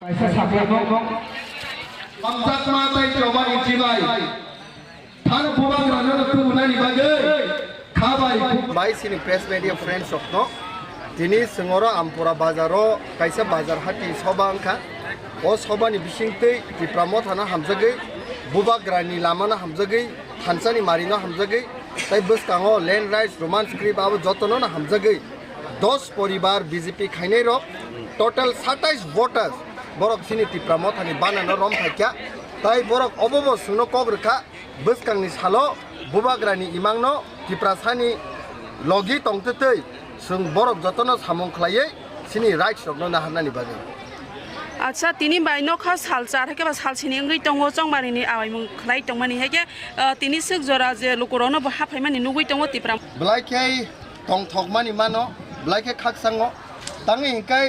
Kaisa sakla no. Pangsak matai coba ijibai. Thang bubang rano tu unani bagai. Khabai. By sini press media friends of no. Dini sengoro Ampurao bazaro kaisa bazar hati sobang ka. O sobani bisingte Tipra Mothani hamzagai. Bubagrani lamana hamzagai. Hansani marina hamzagai. Tai bus kango land rights romance script abo jotono na hamzagai. 10 পরিবার BJP খাইনে rock total 27 voters বরক সিনি টিপ্রা মথানি বানানো রম থাকিয়া তাই বরক অবব Suno কগ্রখা বসকাংনি সালো বুবাগ্রানি ইমাংনো টিপ্রা সানি লগি টংতেতৈ जों বরক যতন সামং খ্লাयै সিনি rights রকনো না হানানি বাগে আচ্ছা তিনি বাইনো খা সালচার হেকে বা সালছিনি ngui tongo chongmarini awaimung khlai tongmani heke তিনি sik jora je lukurano ba hafaimani nugui tongo Tipra blaikai tong thokmani mano blaikai khaksango tangi hinkai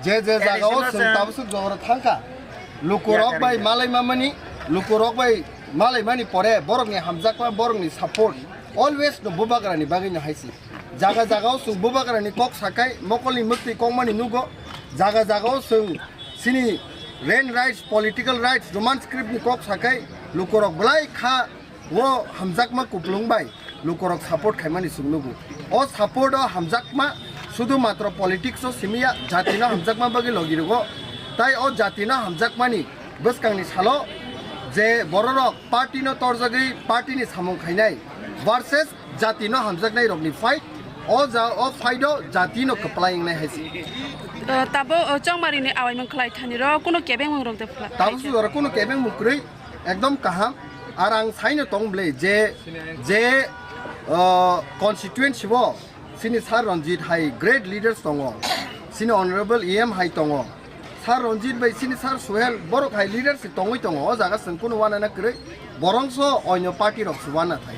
je jagao जों tabsu jora thangka lukurok bai malai mamani lukurok bai malai mani pore borokni hamjakma borokni support always no bubagrani bagini haisi jaga jagao जों bubagrani kok sakai mokoli mukti kongmani nugo jaga jagao जों sini land rights political rights romance script ni kok sakai lukurok blai kha wo hamjakma kuplungbai lukurok support khaimani sungnugu o support o hamjakma শুধুমাত্র politics ও সিমিয়া জাতিনা হামজাকমা বাকি লগিরগো তাই ও জাতিনা হামজাকমানি বসকাংনি সালো যে বড়রক পার্টিনো তরজাগি পার্টিনি সামং খাইনাই versus জাতিনো হামজাকনাই রগনি fight ও ফাইডো জাতিনো কপ্লাইং নাই হাইসি তাবো চংমারিনি আওয়াইমং খলাই থানির কোনো কেবেং মং রংতে ফলা তাবো সুদর কোনো কেবেং মুক্রই একদম কাহাম আর আং সাইনো টংব্লে যে কনস্টিটুয়েন্সি বো Sini Sir Ranjit hai great leaders tongo. Sini honorable EM hai tongo. Sir Ranjit by sini Sir Suhel borok hai leaders tongo tongo. O jaga sengkuno wana na kre. Borong so onyo party rok suwana thai.